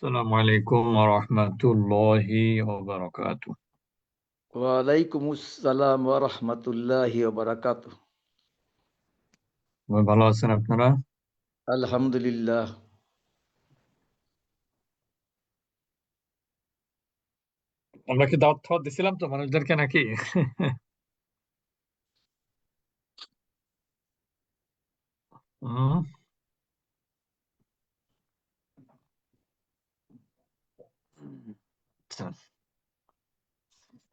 আসসালামু আলাইকুম ওয়া রাহমাতুল্লাহি ওয়া বারাকাতুহু। ওয়ালাইকুম আসসালাম ওয়া রাহমাতুল্লাহি ওয়া বারাকাতুহু। ভালো আছেন আপনারা? আলহামদুলিল্লাহ। আমরা কি দাওয়াত খাওয়াত দিছিলাম তো মানুষদেরকে নাকি? হুম, আচ্ছা।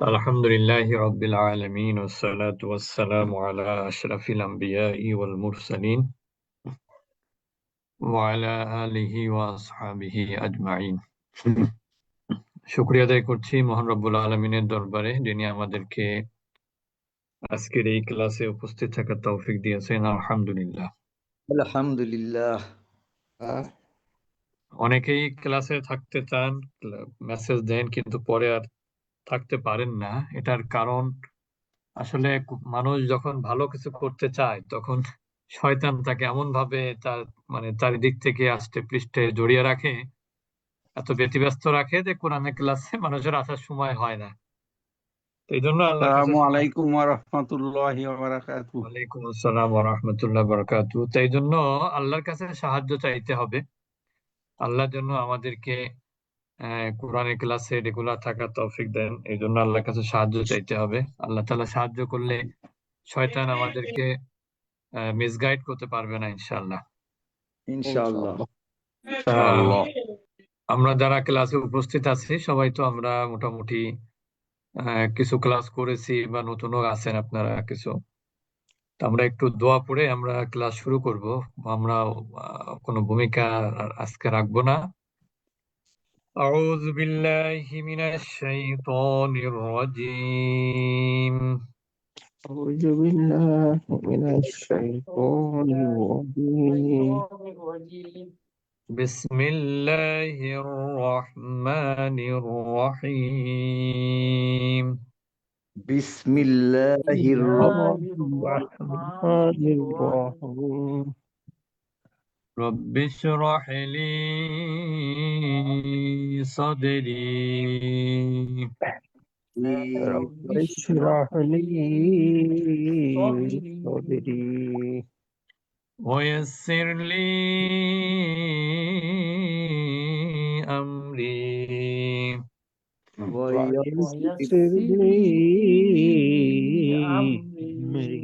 আলহামদুলিল্লাহি রাব্বিল আলামিন ওয়াসসালাতু ওয়াসসালামু আলা আশরাফিল আমবিয়াই ওয়াল মুরসালিন ওয়া আলা আলিহি ওয়া আসহাবিহি আজমাইন। শুকরিয়া আদায় করছি মহান রব্বুল আলামিনের দরবারে, যিনি আমাদেরকে আজকের এই ক্লাসে উপস্থিত থাকার তৌফিক দিয়েছেন। আলহামদুলিল্লাহ। আলহামদুলিল্লাহ। অনেকেই ক্লাসে থাকতে চান, মেসেজ দেন, কিন্তু পরে আর থাকতে পারেন না। এটার কারণ আসলে মানুষ যখন ভালো কিছু করতে চায় তখন শয়তান তাকে এমন ভাবে তার চারিদিক থেকে আষ্টে পৃষ্ঠে জড়িয়ে রাখে, এত ব্যতিব্যস্ত রাখে যে কোরআনের ক্লাসে মানুষের আসার সময় হয় না। তো এই জন্য আল্লাহর কাছে আসসালামু আলাইকুম ওয়া রাহমাতুল্লাহি ওয়া বারাকাতুহু। ওয়ালাইকুম আসসালাম ওয়া রাহমাতুল্লাহি ওয়া বারাকাতুহু। তো এই জন্য আল্লাহর কাছে সাহায্য চাইতে হবে। আল্লাহর জন্য আমাদেরকে কোরআনের ক্লাসে রেগুলার থাকার তৌফিক দেন, এই জন্য আল্লাহর কাছে সাহায্য চাইতে হবে। আল্লাহ তাআলা সাহায্য করলে শয়তান আমাদেরকে মিসগাইড করতে পারবে না, ইনশাআল্লাহ। ইনশাআল্লাহ। ইনশাআল্লাহ। আমরা যারা ক্লাসে উপস্থিত আছি সবাই তো আমরা মোটামুটি কিছু ক্লাস করেছি, বা নতুনও আছেন আপনারা কিছু। তো আমরা একটু দোয়া পড়ে আমরা ক্লাস শুরু করব। আমরা কোনো ভূমিকা আজকে রাখবো না। أعوذ بالله من الشيطان الرجيم. أعوذ بالله من الشيطان الرجيم. بسم الله الرحمن الرحيم. বিসমিল্লাহির الرحمن الرحيم. رب اشرح لي صدري رب اشرح لي صدري ويسر لي أمري ويسر لي أمري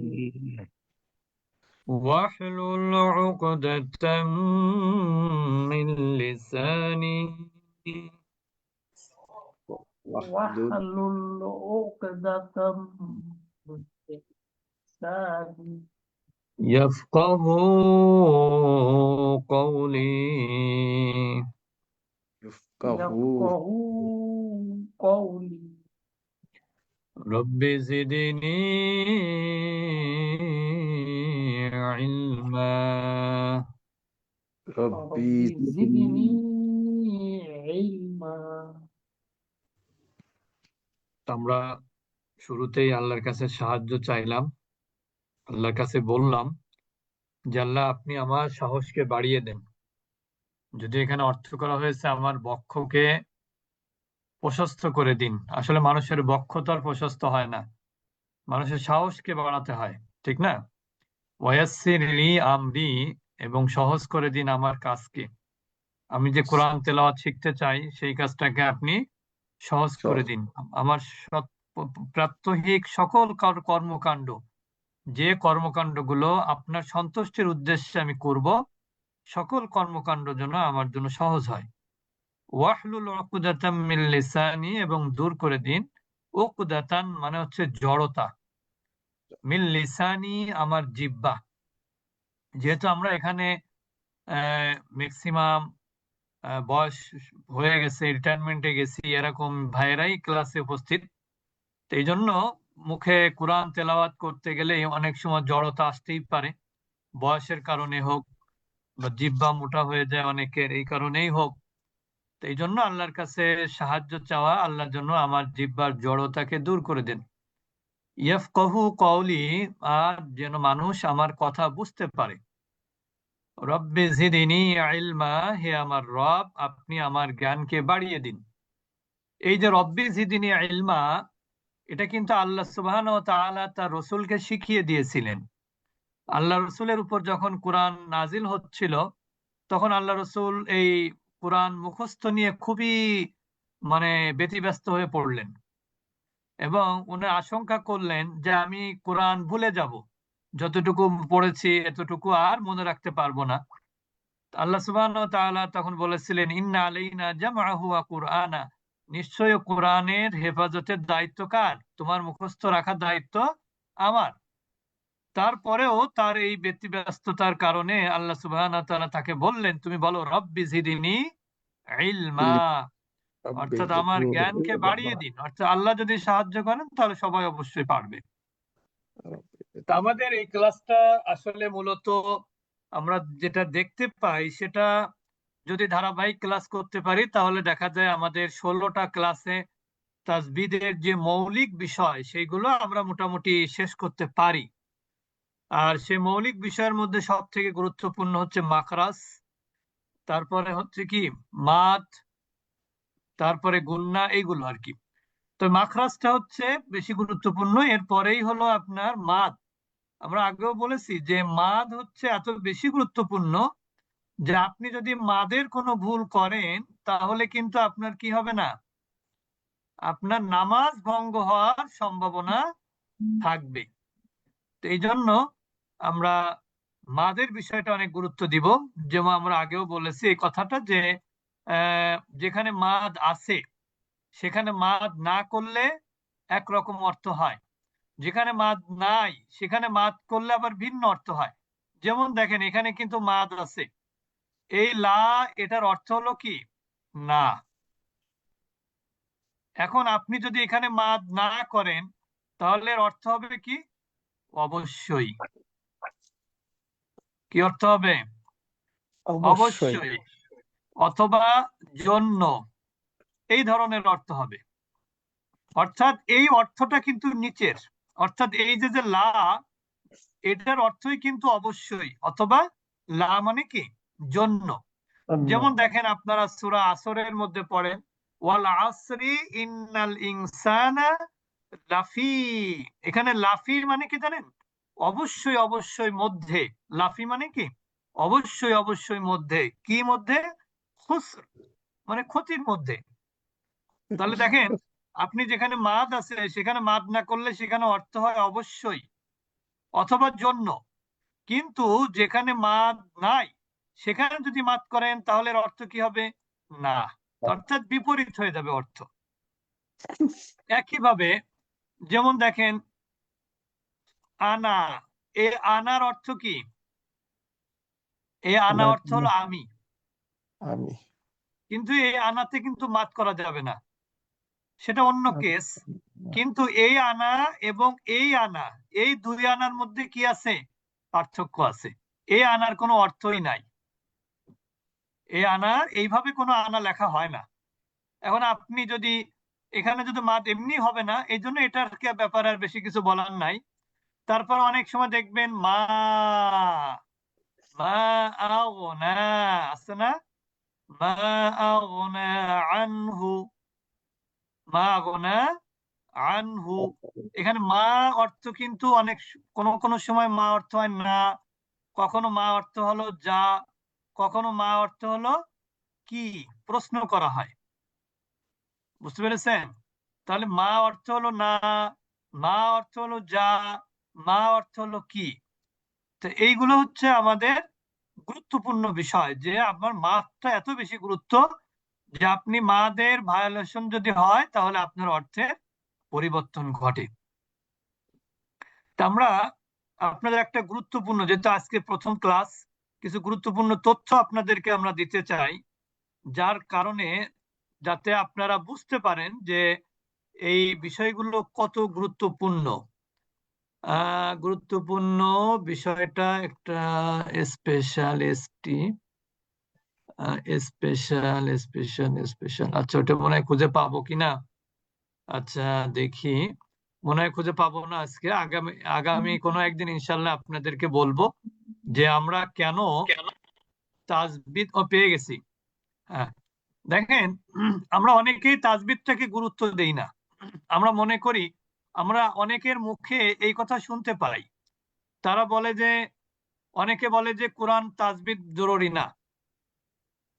واحلل عقدة من لساني واحلل عقدة من لساني يفقه قولي. يفقهوا قولي. رب زدني علما. ربي زدني علما. আমরা শুরুতেই আল্লাহর কাছে সাহায্য চাইলাম, আল্লাহর কাছে বললাম যে আল্লাহ, আপনি আমার সাহসকে বাড়িয়ে দেন। যদি এখানে অর্থ করা হয়েছে আমার বক্ষকে প্রশস্ত করে দিন, আসলে মানুষের বক্ষ তো আর প্রশস্ত হয় না, মানুষের সাহসকে বাড়াতে হয়, ঠিক না? ওয়ায়াসসির লি আমরি, এবং সহজ করে দিন আমার কাজকে। আমি যে কোরআন তেলাওয়াত শিখতে চাই সেই কাজটাকে আপনি সহজ করে দিন। আমার প্রাত্যহিক সকল কর্মকাণ্ড, যে কর্মকাণ্ডগুলো আপনার সন্তুষ্টির উদ্দেশ্যে আমি করব, সকল কর্মকাণ্ড যেন আমার জন্য সহজ হয়। ওয়াহলুল উকদাতাম মিন লিসানি, এবং দূর করে দিন, উকদাতান মানে হচ্ছে জড়তা, মিন লিসানি আমার জিহ্বা। যেহেতু আমরা এখানে ম্যাক্সিমাম বয়স হয়ে গেছে, রিটায়ারমেন্টে গেছি, এরকম ভাইয়েরাই ক্লাসে উপস্থিত। তো এই জন্য মুখে কোরআন তেলাওয়াত করতে গেলে অনেক সময় জড়তা আসতেই পারে, বয়সের কারণে হোক বা জিহ্বা মোটা হয়ে যায় অনেকের, এই কারণেই হোক। তো এই জন্য আল্লাহর কাছে সাহায্য চাওয়া, আল্লাহর জন্য আমার জিহ্বার জড়তাকে দূর করে দেন। ইয়াফকাহু কওলি, আর যেন মানুষ আমার কথা বুঝতে পারে। রব্বি জিদিনি ইলমা, হে আমার রব আপনি আমার জ্ঞানকে বাড়িয়ে দিন। এই যে রব্বি জিদিনি ইলমা, এটা কিন্তু আল্লাহ সুবহানাহু ওয়া তাআলা তার রসুলকে শিখিয়ে দিয়েছিলেন। আল্লাহ রসুলের উপর যখন কোরআন নাজিল হচ্ছিল, তখন আল্লাহ রসুল এই কোরআন মুখস্থ নিয়ে খুবই মানে ব্যতিব্যস্ত হয়ে পড়লেন এবং উনি আশঙ্কা করলেন যে আমি কোরআন ভুলে যাব, যতটুকু পড়েছি এতটুকু আর মনে রাখতে পারবো না। আল্লাহ সুবহানাহু ওয়া তাআলা তখন বলেছিলেন, ইন্না আলাইনা জামআহু ওয়া কুরআনা, নিশ্চয় কোরআনের হেফাজতের দায়িত্ব কার? তোমার মুখস্থ রাখার দায়িত্ব আমার। তারপরেও তার এই ব্যতিব্যস্ততার কারণে আল্লাহ সুবহানাহু ওয়া তাআলা তাকে বললেন, তুমি বলো রব্বি জিদিনি ইলমা, ربي অর্থাৎ আমার زدني জ্ঞানকে علما বাড়িয়ে দিন। অর্থাৎ আল্লাহ যদি সাহায্য করেন তাহলে সবাই অবশ্যই পারবে। ربي তা زدني আমাদের এই ক্লাসটা আসলে মূলত আমরা যেটা দেখতে পাই, সেটা যদি ধারাবাহিক ক্লাস করতে পারি তাহলে দেখা যায় আমাদের 16টা ক্লাসে তাসবিদের যে মৌলিক বিষয় সেইগুলো আমরা মোটামুটি শেষ করতে পারি। আর সেই মৌলিক বিষয়ের মধ্যে সব থেকে গুরুত্বপূর্ণ হচ্ছে মাখরাজ, তারপরে হচ্ছে কি মাদ, তারপরে গুন্না, এইগুলো আর কি। তো মাখরাজটা হচ্ছে বেশি গুরুত্বপূর্ণ, এরপরেই হলো আপনার মাদ। আমরা আগেও বলেছি যে মাদ হচ্ছে এত বেশি গুরুত্বপূর্ণ যে আপনি যদি মাদের কোনো ভুল করেন তাহলে কিন্তু আপনার কি হবে না, আপনার নামাজ ভঙ্গ হওয়ার সম্ভাবনা থাকবে। তো এই জন্য আমরা মাদের বিষয়টা অনেক গুরুত্ব দিব। যেমন আমরা আগেও বলেছি এই কথাটা যে যেখানে মাদ আছে সেখানে মাদ না করলে একরকম অর্থ হয়, যেখানে মাদ নাই সেখানে মাদ করলে আবার ভিন্ন অর্থ হয়। যেমন দেখেন এখানে কিন্তু মাদ আছে, এই লা, এটার অর্থ হলো কি না। এখন আপনি যদি এখানে মাদ না করেন তাহলে এর অর্থ হবে কি অবশ্যই। কি অর্থ হবে? অবশ্যই অবশ্যই, অথবা জন্য, এই ধরনের অর্থ হবে। অর্থাৎ এই অর্থটা কিন্তু নিচের, অর্থাৎ এই যে যে লা, এটার অর্থই কিন্তু অবশ্যই, অথবা লা মানে কি জন্য। জন্য যেমন দেখেন আপনারা সূরা আসরের মধ্যে পড়েন, ওয়াল আসরি ইন্নাল ইনসানা লাফি, এখানে লাফি মানে কি জানেন? অবশ্যই অবশ্যই মধ্যে। লাফি মানে কি অবশ্যই অবশ্যই মধ্যে, কি মধ্যে? খুসর, মানে ক্ষতির মধ্যে। তাহলে দেখেন আপনি যেখানে মাদ আছে সেখানে মাদ না করলে সেখানে অর্থ হয় অবশ্যই অথবা জন্য, কিন্তু যেখানে মাদ নাই সেখানে যদি মাদ করেন তাহলে এর অর্থ কি হবে? না, অর্থাৎ বিপরীত হয়ে যাবে অর্থ। একইভাবে যেমন দেখেন আনা, এ আনার অর্থ কি? এ আনা আমার অর্থ হলো আমি, আমি কিন্তু এই আনাতে কিন্তু মাদ করা যাবে না, সেটা অন্য কেস। কিন্তু এই আনা এবং এই আনা, এই দুই আনার মধ্যে কি আছে? পার্থক্য আছে। এই আনার কোনো অর্থই নাই, এই আনার এইভাবে কোনো আনা লেখা হয় না। এখন আপনি যদি এখানে যদি মাদ এমনি হবে না, এই জন্য এটার ব্যাপারে আর বেশি কিছু বলার নাই। তারপর অনেক সময় দেখবেন মা, মা আগনা, আছে না? মা আগনা আনহু, মা আগনা আনহু। এখানে মা অর্থ কিন্তু অনেক কোন কোন সময় মা অর্থ হয় না, কখনো মা অর্থ হলো যা, কখনো মা অর্থ হলো কি, প্রশ্ন করা হয়। বুঝতে পেরেছেন? তাহলে মা অর্থ হলো না, মা অর্থ হলো যা, মা অর্থ হলো কি। তো এইগুলো হচ্ছে আমাদের গুরুত্বপূর্ণ বিষয়, যে আপনার মাদটা এত বেশি গুরুত্ব যে আপনি মাদের ভায়োলেশন যদি হয় তাহলে আপনার অর্থের পরিবর্তন ঘটে। তা আমরা আপনাদের একটা গুরুত্বপূর্ণ, যেহেতু আজকে প্রথম ক্লাস, কিছু গুরুত্বপূর্ণ তথ্য আপনাদেরকে আমরা দিতে চাই, যার কারণে যাতে আপনারা বুঝতে পারেন যে এই বিষয়গুলো কত গুরুত্বপূর্ণ। গুরুত্বপূর্ণ বিষয়টা একটা স্পেশালিস্টি, স্পেশাল স্পেশাল স্পেশাল, আচ্ছা ওটা মনে হয় খুঁজে পাবো কিনা। আচ্ছা দেখি, মনে হয় খুঁজে পাবো না আজকে, আগামী আগামী কোনো একদিন ইনশাল্লাহ আপনাদেরকে বলবো যে আমরা কেন তাজবিদ পেয়ে গেছি। হ্যাঁ, দেখেন, আমরা অনেকেই তাজবিদটাকে গুরুত্ব দেই না। আমরা মনে করি, আমরা অনেকের মুখে এই কথা শুনতে পাই, তারা বলে যে, অনেকে বলে যে কোরআন তাজবিদ জরুরি না।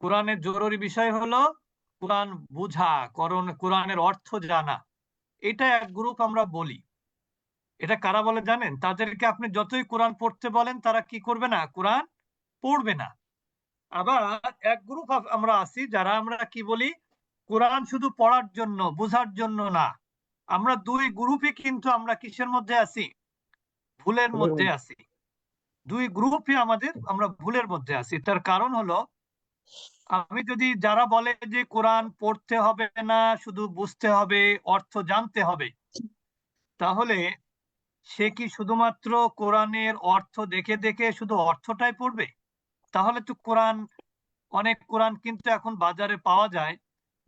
কোরআনের জরুরি বিষয় হলো কোরআন বুঝা, কোরআনের অর্থ জানা। এটা এক গ্রুপ আমরা বলি। এটা কারা বলে জানেন? তাদেরকে আপনি যতই কোরআন পড়তে বলেন, তারা কি করবে না? কোরআন পড়বে না। আবার এক গ্রুপ আমরা আছি, যারা আমরা কি বলি, কোরআন শুধু পড়ার জন্য, বোঝার জন্য না। আমরা দুই গ্রুপে কিন্তু আমরা কিসের মধ্যে আছি? ভুলের মধ্যে আছি। দুই গ্রুপে আমরা ভুলের মধ্যে আছি। তার কারণ হলো, আমি যদি, যারা বলে যে কোরআন পড়তে হবে না, শুধু বুঝতে হবে, অর্থ জানতে হবে, তাহলে সে কি শুধুমাত্র কোরআনের অর্থ দেখে দেখে শুধু অর্থটাই পড়বে? তাহলে তো অনেক কোরআন কিন্তু এখন বাজারে পাওয়া যায়,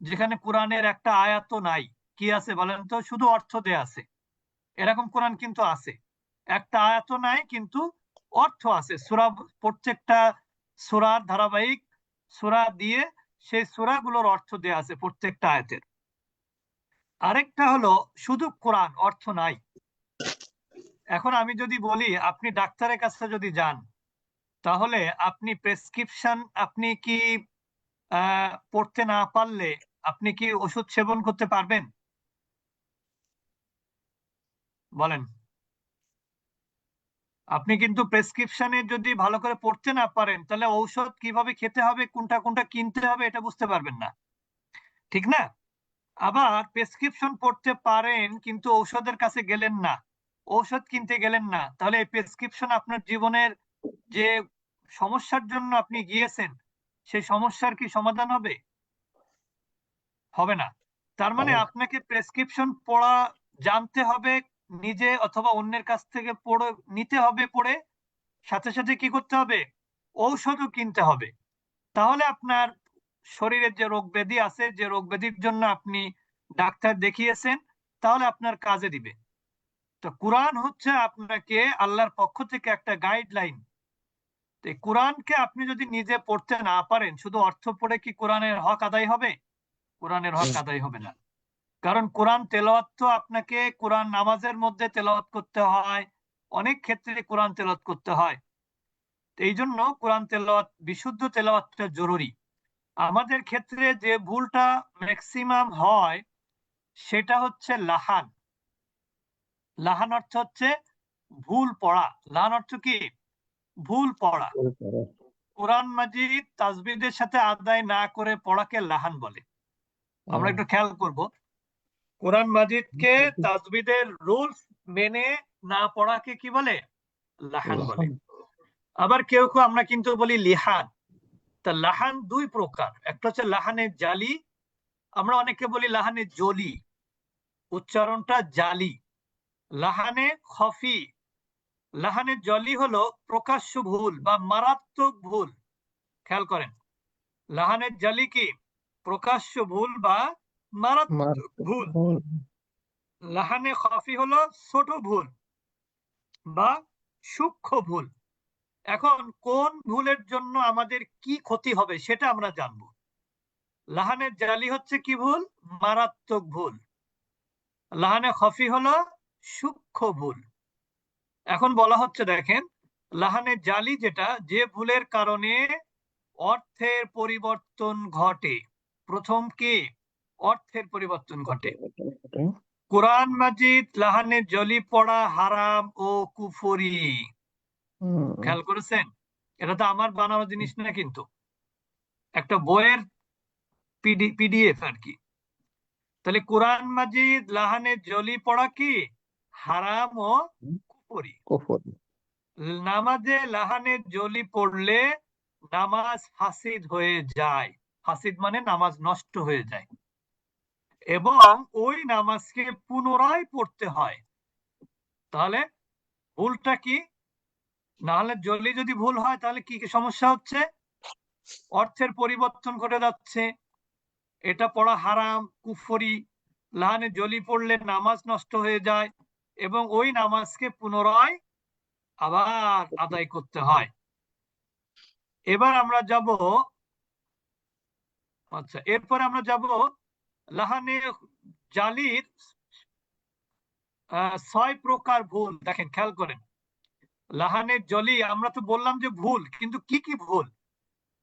যেখানে কোরআনের একটা আয়াত নাই। কি আছে বলেন তো? শুধু অর্থ দেয়া আছে। এরকম কোরআন কিন্তু আছে, একটা আয়াত নাই কিন্তু অর্থ আছে। প্রত্যেকটা সূরার ধারাবাহিক সূরা দিয়ে সেই সূরাগুলোর অর্থ দেয়া আছে প্রত্যেকটা আয়াতের। আরেকটা হলো শুধু কোরআন, অর্থ নাই। এখন আমি যদি বলি, আপনি ডাক্তারের কাছে যদি যান, তাহলে আপনি প্রেসক্রিপশন, আপনি কি পড়তে না পারলে আপনি কি ওষুধ সেবন করতে পারবেন? বলেন। আপনি কিন্তু প্রেসক্রিপশনে যদি ভালো করে পড়তে না পারেন, তাহলে ঔষধ কিভাবে খেতে হবে, কোনটা কোনটা কিনতে হবে, এটা বুঝতে পারবেন না। ঠিক না? আবার প্রেসক্রিপশন পড়তে পারেন কিন্তু ঔষধের কাছে গেলেন না, ঔষধ কিনতে গেলেন না, তাহলে এই প্রেসক্রিপশন আপনার জীবনের যে সমস্যার জন্য আপনি গিয়েছেন, সেই সমস্যার কি সমাধান হবে? হবে না। তার মানে আপনাকে প্রেসক্রিপশন পড়া জানতে হবে, নিজে অথবা অন্যের কাছ থেকে পড়ে নিতে হবে, পড়ে সাথে সাথে কি করতে হবে? ঔষধও কিনতে হবে। তাহলে আপনার শরীরের যে রোগ ব্যাধি আছে, যে রোগ ব্যাধির জন্য আপনি ডাক্তার দেখিয়েছেন, তাহলে আপনার কাজে দিবে। তো কোরআন হচ্ছে আপনাকে আল্লাহর পক্ষ থেকে একটা গাইডলাইন। তো কোরআনকে আপনি যদি নিজে পড়তে না পারেন, শুধু অর্থ পড়ে কি কোরআনের হক আদায় হবে? কোরআনের হক আদায় হবে না। কারণ কোরআন তেলাওয়াত তো আপনাকে, কোরআন নামাজের মধ্যে তেলাওয়াত করতে হয়, অনেক ক্ষেত্রে কোরআন তেলাওয়াত করতে হয়। এই জন্য কোরআন তেলাওয়াত, বিশুদ্ধ তেলাওয়াতটা জরুরি। আমাদের ক্ষেত্রে যে ভুলটা ম্যাক্সিমাম হয়, সেটা হচ্ছে লাহান। লাহান অর্থ হচ্ছে ভুল পড়া। লাহান অর্থ কি? ভুল পড়া। কোরআন মাজিদ তাজবিদের সাথে আদায় না করে পড়াকে লাহান বলে। আমরা একটু খেয়াল করব, কোরআন মাজিদকে তাজবিদের রুলস মেনে না পড়াকে কি বলে? লাহান বলে। আবার কেউ কেউ আমরা কিন্তু বলি লিহান। তা লাহান দুই প্রকার, একটা হচ্ছে লাহানে জালি, আমরা অনেকে বলি লাহানে জলি, উচ্চারণটা জালি। লাহানে খফি, লাহানে জলি হলো প্রকাশ্য ভুল বা মারাত্মক ভুল। খেয়াল করেন, লাহানে জালি কি? প্রকাশ্য ভুল বা মারাত্মক ভুল। লাহানে খফি হলো ছোট ভুল বা সূক্ষ্ম ভুল। এখন কোন ভুলের জন্য আমাদের কি ক্ষতি হবে সেটা আমরা জানবো। লাহানের জালি হচ্ছে কি ভুল? মারাত্মক ভুল। লাহানে খফি হলো সূক্ষ্ম ভুল। এখন বলা হচ্ছে, দেখেন, লাহানে জালি যেটা, যে ভুলের কারণে অর্থের পরিবর্তন ঘটে। প্রথম কি? অর্থের পরিবর্তন ঘটে। কোরআন মাজিদ লাহানে জলি পড়া হারাম ও কুফরি। খেয়াল করেছেন? এটা তো আমার বানানো জিনিস না, কিন্তু একটা বইয়ের পিডিএফ আর কি। তাহলে কোরআন মাজিদ লাহানে জলি পড়া কি? হারাম ও কুফরি। নামাজে লাহানে জলি পড়লে নামাজ ফাসিদ হয়ে যায়। ফাসিদ মানে নামাজ নষ্ট হয়ে যায়, এবং ওই নামাজকে পুনরায় পড়তে হয়। তাহলে ভুলটা কি? নাহলে জলি যদি ভুল হয়, তাহলে কি কি সমস্যা হচ্ছে? অর্থের পরিবর্তন ঘটে যাচ্ছে, এটা পড়া হারাম, কুফরি। লাহানে জলি পড়লে নামাজ নষ্ট হয়ে যায়, এবং ওই নামাজকে পুনরায় আবার আদায় করতে হয়। এবার আমরা যাব, আচ্ছা এরপরে আমরা যাব লাহানে জালির 6 প্রকার ভুল। দেখেন খেয়াল করেন, লাহানের জলি আমরা তো বললাম যে ভুল, কিন্তু কি কি ভুল,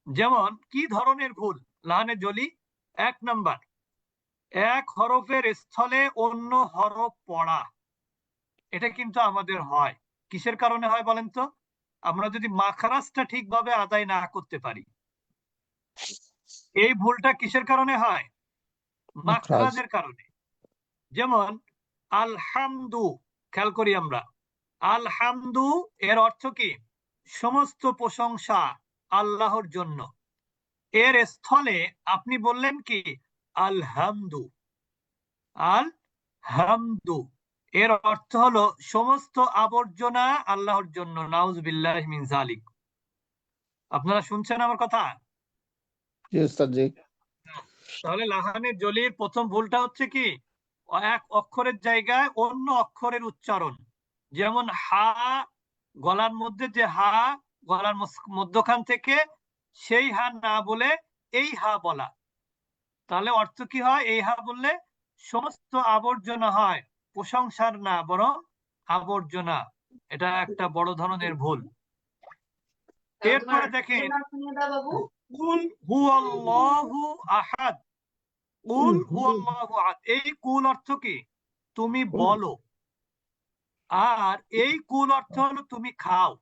যেমন কি ধরনের ভুল লাহানের জলি। 1 নাম্বার, এক হরফের স্থলে অন্য হরফ পড়া। এটা কিন্তু আমাদের হয়, কিসের কারণে হয় বলেন তো? আমরা যদি মাখরাজটা ঠিকভাবে আদায় না করতে পারি। এই ভুলটা কিসের কারণে হয়? মাখরাজ। মাখরাজের কারণে। যেমন আলহামদু, খেয়াল করি আমরা, আলহামদু এর অর্থ কি? সমস্ত প্রশংসা আল্লাহর জন্য। এর স্থলে আপনি বললেন কি? আলহামদু। আল হামদু এর অর্থ হলো সমস্ত আবর্জনা আল্লাহর জন্য। নাউজুবিল্লাহি মিন যালিক। আপনারা শুনছেন আমার কথা? জি উস্তাদ জি। তাহলে লাহানের জলির প্রথম ভুলটা হচ্ছে কি? এক অক্ষরের জায়গায় অন্য অক্ষরের উচ্চারণ। যেমন হা, গলার মধ্যে যে হা, গলার মধ্যখান থেকে সেই হা না বলে এই হা বলা। তাহলে অর্থ কি হয়? এই হা বললে সমস্ত আবর্জনা হয়, প্রশংসার না বরং আবর্জনা। এটা একটা বড় ধরনের ভুল। এরপরে দেখেন কুল হুয়াল্লাহু আহাদ। কুল হুয়াল্লাহু আহাদ, এই কুল অর্থ কি? তুমি বলো। আর এই কুল অর্থ হলো তুমি খাও।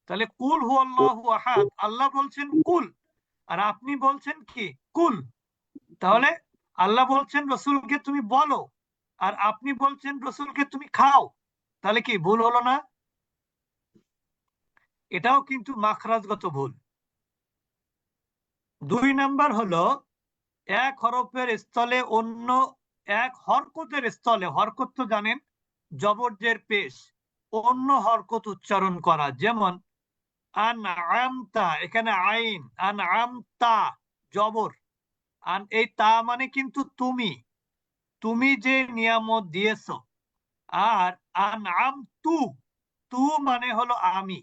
তাহলে কুল হুয়াল্লাহু আহাদ, আল্লাহ বলছেন কুল, আর আপনি বলছেন কি? কুল। তাহলে আল্লাহ বলছেন রসুলকে তুমি বলো, আর আপনি বলছেন রসুলকে তুমি খাও। তাহলে কি ভুল হলো না? এটাও কিন্তু মাখরাজগত ভুল। 2 নাম্বার হলো এক হরফের স্থলে অন্য এক হরকতের স্থলে, হরকত তো জানেন জবরজের পেশ, অন্য হরকত উচ্চারণ করা। যেমন আনআমতা, এখানে আইন, আনআমতা জবর, এই তা মানে কিন্তু তুমি, তুমি যে নিয়ামত দিয়েছো। আর আনআমতু, তু মানে হলো আমি।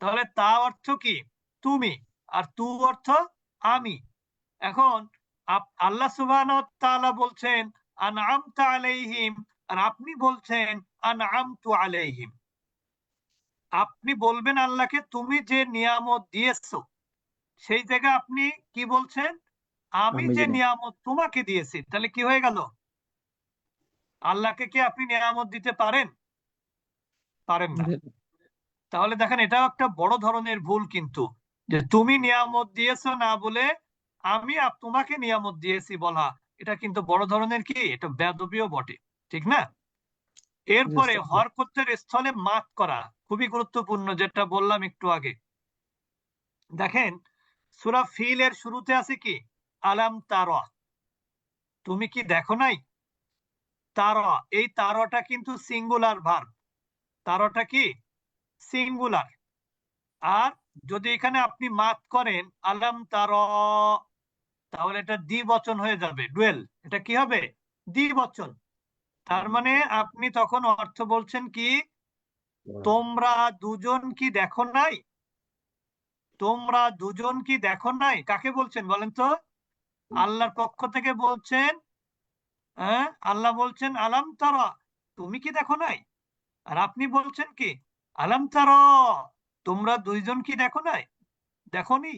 তাহলে তা অর্থ কি? তুমি, আর তু অর্থ আমি। এখন আল্লাহ সুবহানাহু ওয়া তাআলা বলছেন আনআমতা আলাইহিম, আর আপনি বলছেন আনআমতু আলাইহিম। আপনি বলবেন আল্লাহকে তুমি যে নিয়ামত দিয়েছো, সেই জায়গায় আপনি কি বলছেন? আমি আমি যে জানি। নিয়ামত তোমাকে দিয়েছি। তাহলে কি হয়ে গেল? আল্লাহকে কি আপনি নিয়ামত দিতে পারেন? পারেন না। তাহলে দেখেন এটাও একটা বড় ধরনের ভুল কিন্তু, যে তুমি নিয়ামত দিয়েছো না বলে আমি তোমাকে নিয়ামত দিয়েছি বলা। এটা কিন্তু বড় ধরনের কি, এটা বেয়াদবিও বটে, ঠিক না? জি এরপরে উস্তাদ জি। হরকতের স্থলে মাত করা খুবই গুরুত্বপূর্ণ, যেটা বললাম একটু আগে। দেখেন সূরা ফিল এর শুরুতে আছে কি? আলাম তারা, তুমি কি দেখো নাই? তারা, এই তারাটা কিন্তু সিঙ্গুলার ভার্ব। তারাটা কি? সিঙ্গুলার। আর যদি এখানে আপনি মাত করেন আলাম তারা, তাহলে এটা দ্বিবচন হয়ে যাবে, ডুয়েল। এটা কি হবে? দ্বিবচন। তার মানে আপনি তখন অর্থ বলছেন কি? তোমরা দুজন কি দেখো নাই? তোমরা দুজন কি দেখো নাই? কাকে বলছেন বলেন তো? আল্লাহর পক্ষ থেকে বলছেন। হ্যাঁ, আল্লাহ বলছেন আলাম তারা, তুমি কি দেখো নাই? আর আপনি বলছেন কি? আলাম তারা, তোমরা দুইজন কি দেখো নাই? দেখোনি?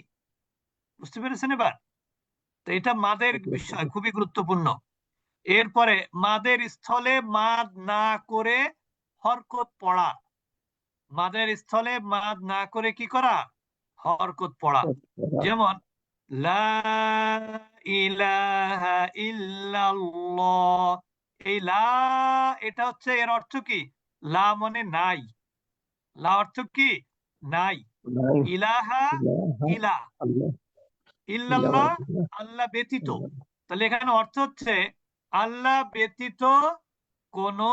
বুঝতে পেরেছেন এবার? তো এটা মাদের বিষয়, খুবই গুরুত্বপূর্ণ। এরপরে মাদের স্থলে মাদ না করে হরকত পড়া। মাদের স্থলে মাদ না করে কি করা? হরকত পড়া। যেমন লা ইলাহা ইল্লাল্লাহ, এই লা, এটা হচ্ছে এর অর্থ কি? লা মানে নাই। লা অর্থ কি? নাই। নাই ইলাহা, ইলাহা ইলা, আল্লাহ ইল্লাল্লাহ, ইল্লাল্লাহ আল্লাহ ব্যতীত। ইল্লাল্লাহ। তাহলে এখানে অর্থ হচ্ছে আল্লাহ ব্যতীত কোনো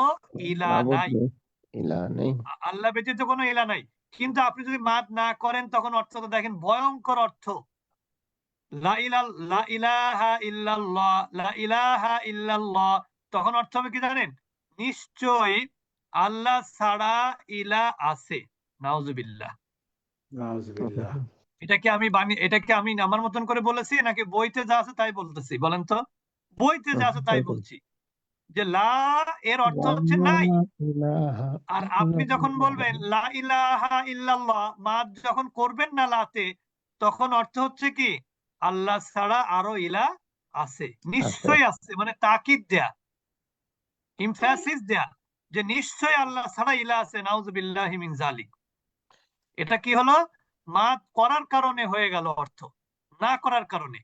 ইলা মাবুদ নাই। নেই, ইলাহ নেই। আল্লাহ ব্যতীত কোনো ইলা নাই। কিন্তু আপনি যদি মাদ না করেন তখন অর্থটা দেখেন ভয়ঙ্কর অর্থ। লা ইলাহা ইল্লাল্লাহ, লা ইলাহা ইল্লাল্লাহ, তখন অর্থ হবে কি জানেন? নিশ্চয়ই আল্লাহ ছাড়া ইলা আছে। নাউজুবিল্লাহ। নাউজুবিল্লাহ। এটা কি আমি আমার মতন করে বলেছি নাকি বইতে যা আছে তাই বলতেছি বলেন তো? বইতে যা আছে তাই বলছি যে লা এর অর্থ হচ্ছে নাই। আর আপনি যখন বলবেন লা ইলাহা ইল্লাল্লাহ, মাদ যখন করবেন না লাতে, তখন অর্থ হচ্ছে কি আল্লাহ ছাড়া আরো ইলাহ আছে, নিশ্চয়ই আছে, মানে তাকিদ দেয়া, ইমফাসিস দেয়া যে নিশ্চয়ই আল্লাহ ছাড়া ইলাহ আছে। নাউজুবিল্লাহি মিন যালিক। এটা কি হলো? মাদ করার কারণে হয়ে গেল অর্থ, না করার কারণে।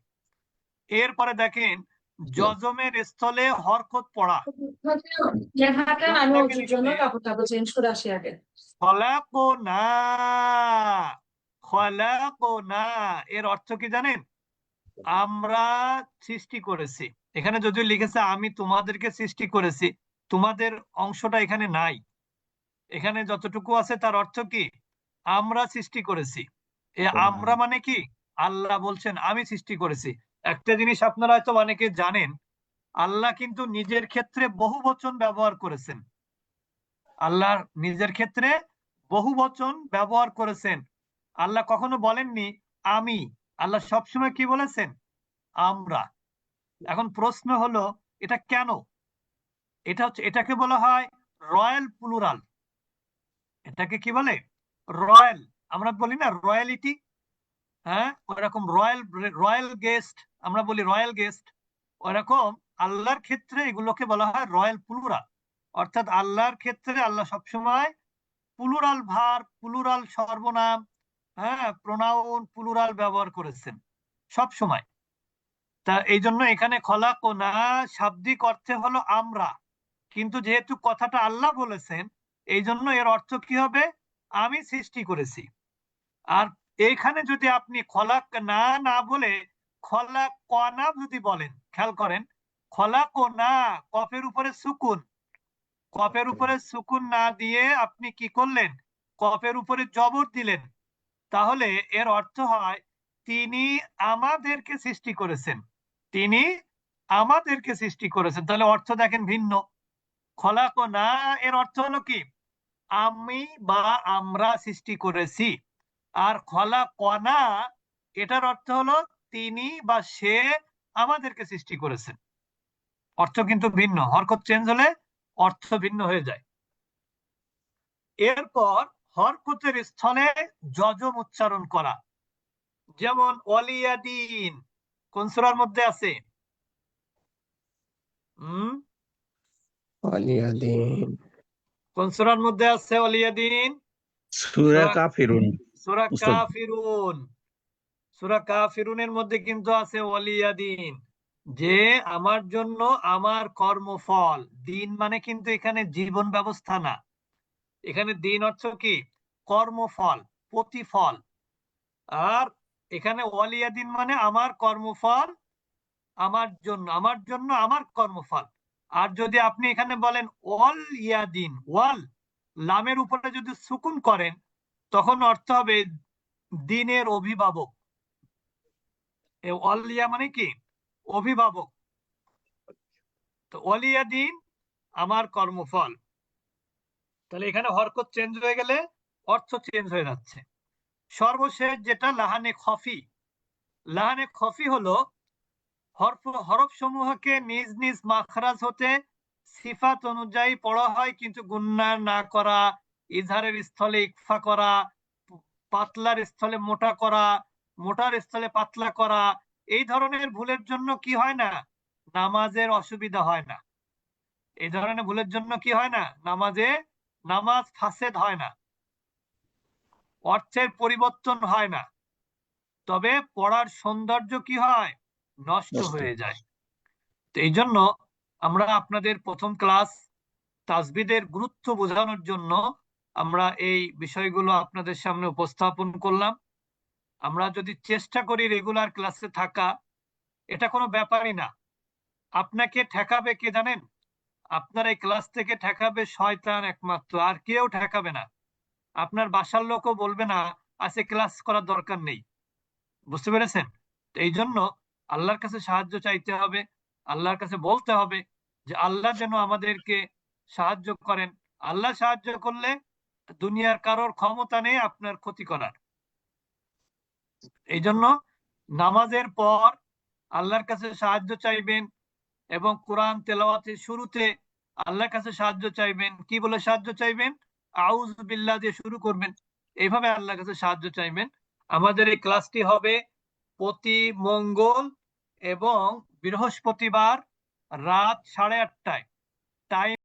এরপরে দেখেন যজমের স্থলে হরকত পড়া। যেমন আমি দেখেন ওজুর জন্য এখানে কাপড় চেঞ্জ করে আসি আগে। খলাকোনা, খলাকোনা এর অর্থ কি জানেন? আমরা সৃষ্টি করেছি। এখানে যদিও লিখেছে আমি তোমাদেরকে সৃষ্টি করেছি, তোমাদের অংশটা এখানে নাই। এখানে যতটুকু আছে তার অর্থ কি আমরা সৃষ্টি করেছি। আমরা মানে কি আল্লাহ বলছেন আমি সৃষ্টি করেছি। একটা জিনিস আপনারা হয়তো অনেকে জানেন, আল্লাহ কিন্তু নিজের ক্ষেত্রে বহু বচন ব্যবহার করেছেন। আল্লাহ নিজের ক্ষেত্রে বহু বচন ব্যবহার করেছেন। আল্লাহ কখনো বলেননি আমি। আল্লাহ সবসময় কি বলেছেন? আমরা। এখন প্রশ্ন হলো এটা কেন? এটাকে বলা হয় রয়্যাল প্লুরাল। এটাকে কি বলে? রয়্যাল। আমরা বলি না রয়্যালিটি, হ্যাঁ ওরকম রয়্যাল, রয়্যাল গেস্ট, আমরা বলি রয়্যাল গেস্ট। ওরকম আল্লাহর ক্ষেত্রে এগুলোকে বলা হয় রয়্যাল প্লুরাল। অর্থাৎ আল্লাহর ক্ষেত্রে আল্লাহ সবসময় প্লুরাল ভার্ব, প্লুরাল সর্বনাম, হ্যাঁ প্রোনাউন প্লুরাল ব্যবহার করেছেন সব সময়। তা এই জন্য এখানে খলাকোনা শাব্দিক অর্থে হলো আমরা, কিন্তু যেহেতু কথাটা আল্লাহ বলেছেন এই জন্য এর অর্থ কি হবে? আমি সৃষ্টি করেছি। আর এইখানে যদি আপনি খলাক না না বলে খলাক কনা যদি বলেন, খেয়াল করেন খলাকোনা কফের উপরে সুকুন, কফের উপরে সুকুন না দিয়ে আপনি কি করলেন? কফের উপরে জবর দিলেন। তাহলে এর অর্থ হয় তিনি আমাদেরকে সৃষ্টি করেছেন, তিনি আমাদেরকে সৃষ্টি করেছেন। তাহলে অর্থ দেখেন ভিন্ন। খলাকোনা এর অর্থ হলো কি আমি বা আমরা সৃষ্টি করেছি। আর খলাকনা এটার অর্থ হলো তিনি বা সে আমাদেরকে সৃষ্টি করেছেন। অর্থ কিন্তু ভিন্ন, হরকত চেঞ্জ হলে অর্থ ভিন্ন হয়ে যায়। এরপর হরকতের স্থলে যজম উচ্চারণ করা, যেমন ওয়ালিয়াদিন কোন সূরার মধ্যে আছে? কোন সূরার মধ্যে আছে ওয়ালিয়াদিন? সূরা কাফিরুন। সূরা কাফিরুন। সূরা কাফিরুনের মধ্যে কিন্তু আছে ওয়ালিয়াদিন, যে আমার জন্য আমার কর্মফল। দিন মানে কিন্তু এখানে জীবন ব্যবস্থা না, এখানে দিন অর্থ কি কর্মফল, প্রতিফল। আর এখানে ওয়ালিয়াদিন মানে আমার কর্মফল, আমার জন্য, আমার জন্য আমার কর্মফল। আর যদি আপনি এখানে বলেন ওয়াল ইয়াদিন, ওয়াল লামের উপরে যদি সুকুন করেন তখন অর্থ হবে দিনের অভিভাবক। ওয়াল ইয়া মানে কি অভিভাবক। তো ওয়ালিয়া দিন আমার কর্মফল। তাহলে এখানে হরকত চেঞ্জ হয়ে গেলে অর্থ চেঞ্জ হয়ে যাচ্ছে। সর্বশেষ যেটা লাহানে খফি। লাহানে খফি হলো হরফ সমূহকে নিজ নিজ মাখরাজ হতে সিফাত অনুযায়ী পড়া হয় কিন্তু গুন্না না করা, ইজহারের স্থলে ইকফা করা, পাতলার স্থলে মোটা করা, মোটার স্থলে পাতলা করা, এই ধরনের ভুলের জন্য কি হয় না? নামাজের অসুবিধা হয় না। এই ধরনের ভুলের জন্য কি হয় না? নামাজ ফাসেদ হয় না, অর্থের পরিবর্তন হয় না, তবে পড়ার সৌন্দর্য কি হয়? নষ্ট হয়ে যায়। তো এই জন্য আমরা আপনাদের প্রথম ক্লাস তাসবিদের গুরুত্ব বোঝানোর জন্য আমরা এই বিষয়গুলো আপনাদের সামনে উপস্থাপন করলাম। আমরা যদি চেষ্টা করি রেগুলার ক্লাসে থাকা, এটা কোনো ব্যাপারই না। আপনাকে ঠেকাবে কে জানেন? আপনার এই ক্লাস থেকে ঠেকাবে শয়তান একমাত্র, আর কেউ ঠেকাবে না। আপনার বাসার লোকও বলবে না আজকে ক্লাস করার দরকার নেই। বুঝতে পেরেছেন? এই জন্য আল্লাহর কাছে সাহায্য চাইতে হবে, আল্লাহর কাছে বলতে হবে যে আল্লাহ যেন আমাদেরকে সাহায্য করেন। আল্লাহ সাহায্য করলে দুনিয়ার কারোর ক্ষমতা নেই আপনার ক্ষতি করার। এই জন্য নামাজের পর আল্লাহর কাছে সাহায্য চাইবেন এবং কোরআন তেলাওয়াতের শুরুতে আল্লাহর কাছে সাহায্য চাইবেন। কি বলে সাহায্য চাইবেন? আউযু বিল্লাহ দিয়ে শুরু করবেন, এইভাবে আল্লাহর কাছে সাহায্য চাইবেন। আমাদের এই ক্লাসটি হবে প্রতি মঙ্গল এবং বৃহস্পতিবার রাত 8:30টায়। টাইম